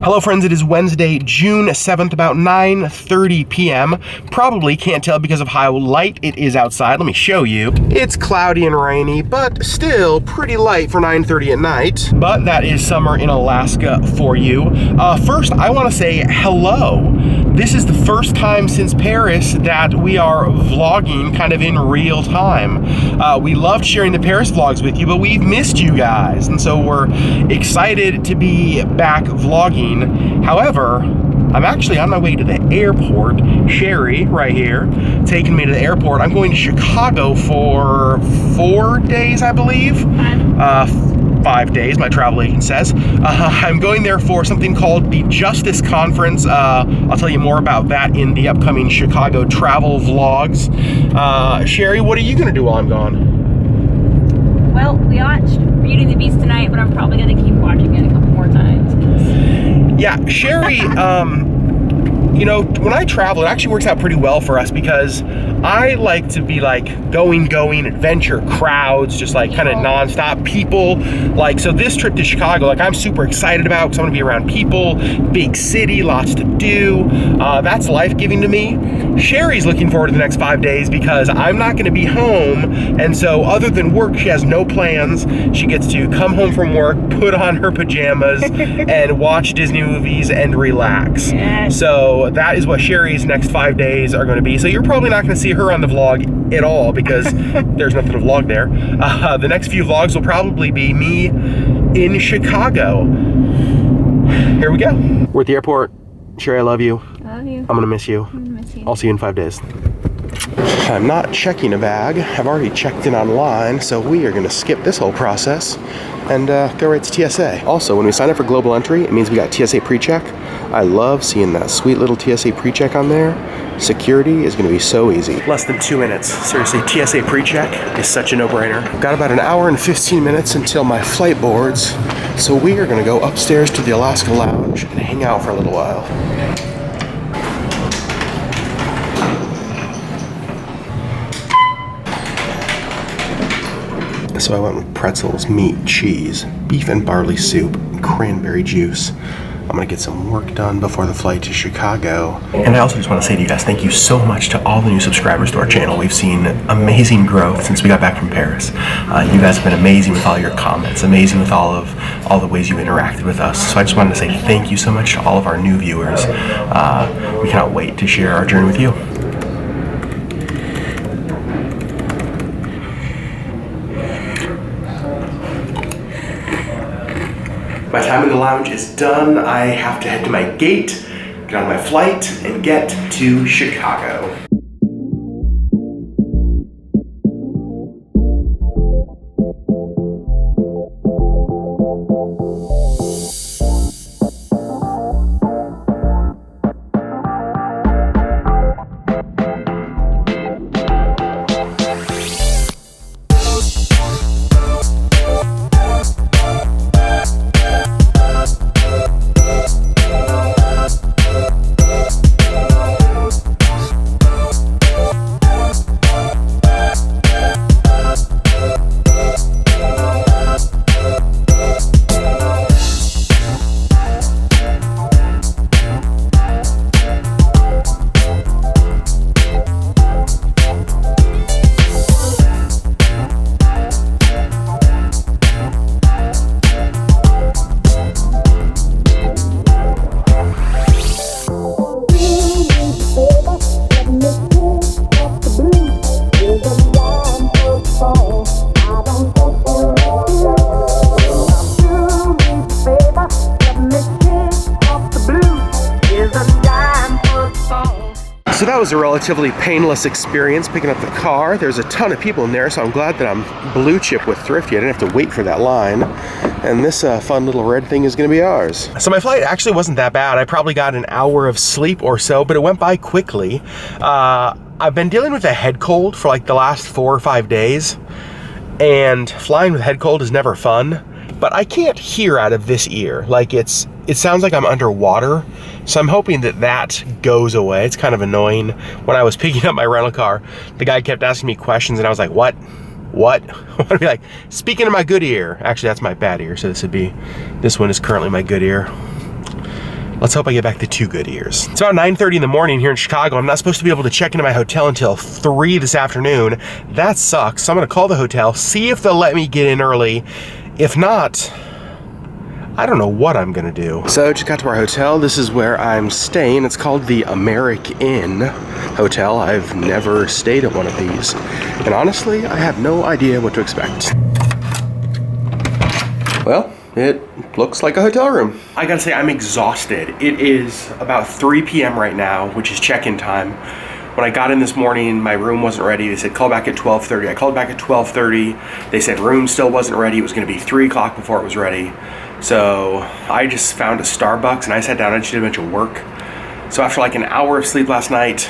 Hello friends, it is Wednesday, June 7th, about 9:30 p.m. Probably can't tell because of how light it is outside. Let me show you. It's cloudy and rainy, but still pretty light for 9:30 at night. But that is summer in Alaska for you. First, I want to say hello. This is the first time since Paris that we are vlogging kind of in real time. We loved sharing the Paris vlogs with you, but we've missed you guys. And so we're excited to be back vlogging. However, I'm actually on my way to the airport. Sherry, right here, taking me to the airport. I'm going to Chicago for 4 days, I believe. 5 days, my travel agent says. I'm going there for something called the Justice Conference. I'll tell you more about that in the upcoming Chicago travel vlogs. Sherry, what are you gonna do while I'm gone? Well, we watched Beauty and the Beast tonight, but I'm probably gonna keep watching it a couple more times. Yeah, Sherry, you know, when I travel, it actually works out pretty well for us because I like to be like going, adventure, crowds, just like kind of nonstop people. Like, so this trip to Chicago, like I'm super excited about because I'm gonna be around people, big city, lots to do. That's life-giving to me. Sherry's looking forward to the next 5 days because I'm not gonna be home. And so other than work, she has no plans. She gets to come home from work, put on her pajamas and watch Disney movies and relax. Yes. So that is what Sherry's next 5 days are gonna be. So you're probably not gonna see her on the vlog at all because there's nothing to vlog there. The next few vlogs will probably be me in Chicago. Here we go. We're at the airport. Sherry, I love you. I love you. I'm gonna miss you. I'm gonna miss you. I'll see you in 5 days. I'm not checking a bag. I've already checked in online, so we are gonna skip this whole process and go right to TSA. Also, when we sign up for global entry, it means we got TSA pre-check. I love seeing that sweet little TSA pre-check on there. Security is gonna be so easy. Less than 2 minutes. Seriously, TSA pre-check is such a no-brainer. Got about an hour and 15 minutes until my flight boards, so we are gonna go upstairs to the Alaska Lounge and hang out for a little while. So I went with pretzels, meat, cheese, beef and barley soup, and cranberry juice. I'm gonna get some work done before the flight to Chicago. And I also just wanna say to you guys, thank you so much to all the new subscribers to our channel. We've seen amazing growth since we got back from Paris. You guys have been amazing with all your comments, amazing with all the ways you interacted with us. So I just wanted to say thank you so much to all of our new viewers. We cannot wait to share our journey with you. My time in the lounge is done. I have to head to my gate, get on my flight, and get to Chicago. So that was a relatively painless experience picking up the car. There's a ton of people in there, so I'm glad that I'm blue chip with Thrifty. I didn't have to wait for that line. And this fun little red thing is gonna be ours. So my flight actually wasn't that bad. I probably got an hour of sleep or so, but it went by quickly. I've been dealing with a head cold for like the last 4 or 5 days, and flying with head cold is never fun. But I can't hear out of this ear. Like it sounds like I'm underwater. So I'm hoping that that goes away. It's kind of annoying. When I was picking up my rental car, the guy kept asking me questions and I was like, what? I'd be like, speaking of my good ear. Actually, that's my bad ear. So this one is currently my good ear. Let's hope I get back the 2 good ears. It's about 9:30 in the morning here in Chicago. I'm not supposed to be able to check into my hotel until 3 this afternoon. That sucks. So I'm gonna call the hotel, see if they'll let me get in early. If not, I don't know what I'm gonna do. So just got to our hotel. This is where I'm staying. It's called the American Inn Hotel. I've never stayed at one of these. And honestly, I have no idea what to expect. Well, it looks like a hotel room. I gotta say, I'm exhausted. It is about 3 p.m. right now, which is check-in time. When I got in this morning, my room wasn't ready. They said, call back at 12:30. I called back at 12:30. They said room still wasn't ready. It was gonna be 3 o'clock before it was ready. So I just found a Starbucks and I sat down and just did a bunch of work. So after like an hour of sleep last night,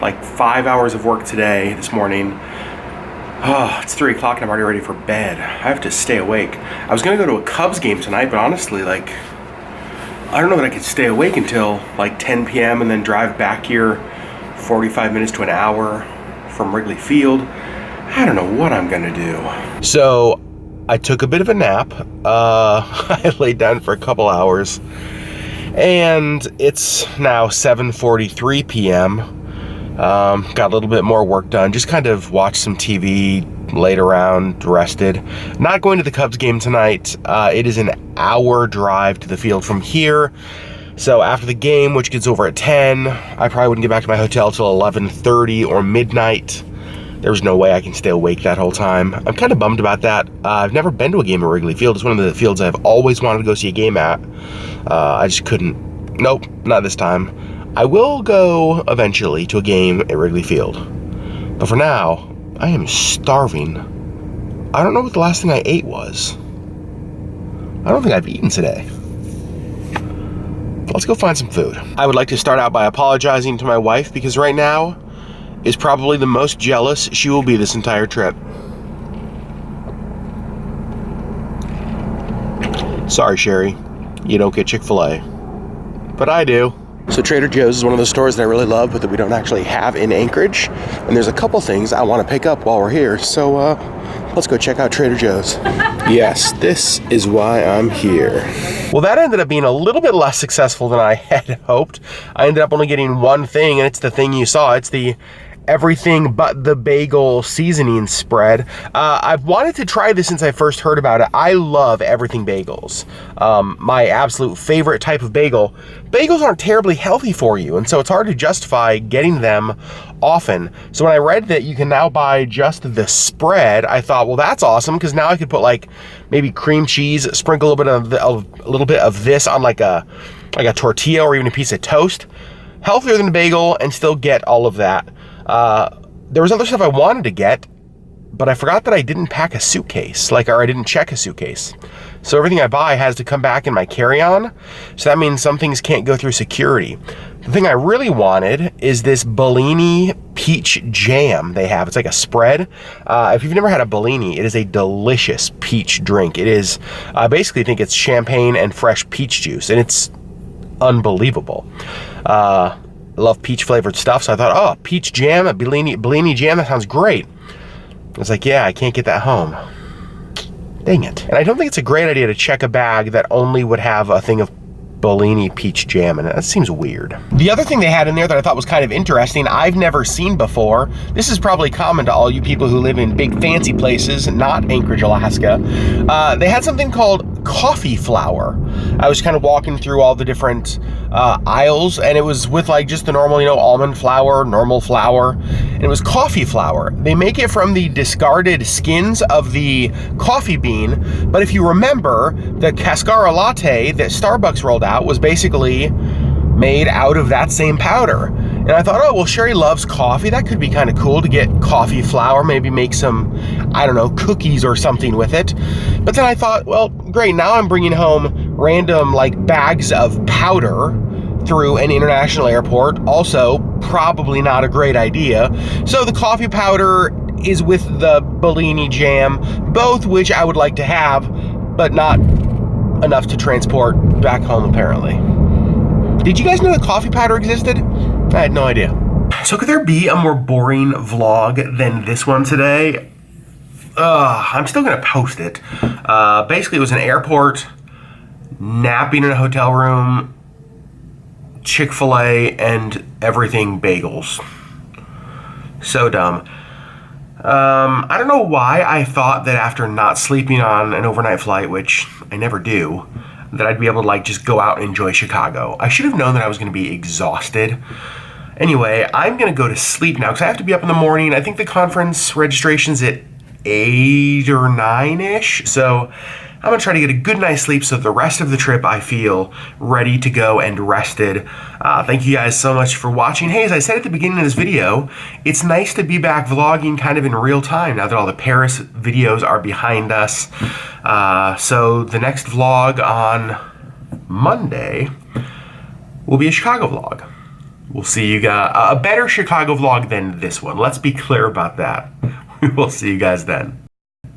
like 5 hours of work today, this morning, oh, it's 3 o'clock and I'm already ready for bed. I have to stay awake. I was gonna go to a Cubs game tonight, but honestly, like, I don't know that I could stay awake until like 10 p.m. and then drive back here 45 minutes to an hour from Wrigley Field. I don't know what I'm gonna do. So I took a bit of a nap. I laid down for a couple hours and it's now 7:43 p.m. Got a little bit more work done. Just kind of watched some TV, laid around, rested. Not going to the Cubs game tonight. It is an hour drive to the field from here. So after the game, which gets over at 10, I probably wouldn't get back to my hotel till 11:30 or midnight. There's no way I can stay awake that whole time. I'm kind of bummed about that. I've never been to a game at Wrigley Field. It's one of the fields I've always wanted to go see a game at. I just couldn't. Nope, not this time. I will go eventually to a game at Wrigley Field. But for now, I am starving. I don't know what the last thing I ate was. I don't think I've eaten today. Let's go find some food. I would like to start out by apologizing to my wife because right now is probably the most jealous she will be this entire trip. Sorry, Sherry, you don't get Chick-fil-A, but I do. So Trader Joe's is one of those stores that I really love, but that we don't actually have in Anchorage. And there's a couple things I want to pick up while we're here. So let's go check out Trader Joe's. Yes, this is why I'm here. Well, that ended up being a little bit less successful than I had hoped. I ended up only getting one thing, and it's the thing you saw. It's the everything but the bagel seasoning spread. I've wanted to try this since I first heard about it. I love everything bagels. My absolute favorite type of bagel. Bagels aren't terribly healthy for you, and so it's hard to justify getting them often. So when I read that you can now buy just the spread, I thought, well, that's awesome, because now I could put like maybe cream cheese, sprinkle a little bit of this on like a tortilla or even a piece of toast. Healthier than a bagel and still get all of that. There was other stuff I wanted to get, but I forgot that I didn't pack a suitcase, or I didn't check a suitcase. So everything I buy has to come back in my carry-on. So that means some things can't go through security. The thing I really wanted is this Bellini peach jam they have. It's like a spread. If you've never had a Bellini, it is a delicious peach drink. It is, I basically think it's champagne and fresh peach juice, and it's unbelievable. I love peach flavored stuff, so I thought, oh, peach jam, a Bellini jam, that sounds great. I was like, yeah, I can't get that home. Dang it. And I don't think it's a great idea to check a bag that only would have a thing of Bellini peach jam in it. That seems weird. The other thing they had in there that I thought was kind of interesting, I've never seen before. This is probably common to all you people who live in big fancy places, not Anchorage, Alaska. They had something called coffee flour. I was kind of walking through all the different aisles, and it was with like just the normal, almond flour, normal flour, and it was coffee flour. They make it from the discarded skins of the coffee bean, but if you remember, the Cascara latte that Starbucks rolled out was basically made out of that same powder. And I thought, oh, well, Sherry loves coffee. That could be kind of cool to get coffee flour, maybe make some, I don't know, cookies or something with it. But then I thought, well, great, now I'm bringing home random like bags of powder through an international airport. Also, probably not a great idea. So the coffee powder is with the Bellini jam, both which I would like to have, but not enough to transport back home, apparently. Did you guys know that coffee powder existed? I had no idea. So could there be a more boring vlog than this one today? I'm still gonna post it. Basically, it was an airport, napping in a hotel room, Chick-fil-A and everything bagels. So dumb. I don't know why I thought that after not sleeping on an overnight flight, which I never do, that I'd be able to like just go out and enjoy Chicago. I should have known that I was going to be exhausted. Anyway, I'm going to go to sleep now because I have to be up in the morning. I think the conference registration's at 8 or 9-ish. So I'm going to try to get a good night's sleep so the rest of the trip I feel ready to go and rested. Thank you guys so much for watching. Hey, as I said at the beginning of this video, it's nice to be back vlogging kind of in real time now that all the Paris videos are behind us. So the next vlog on Monday will be a Chicago vlog. We'll see you guys, a better Chicago vlog than this one. Let's be clear about that. We will see you guys then.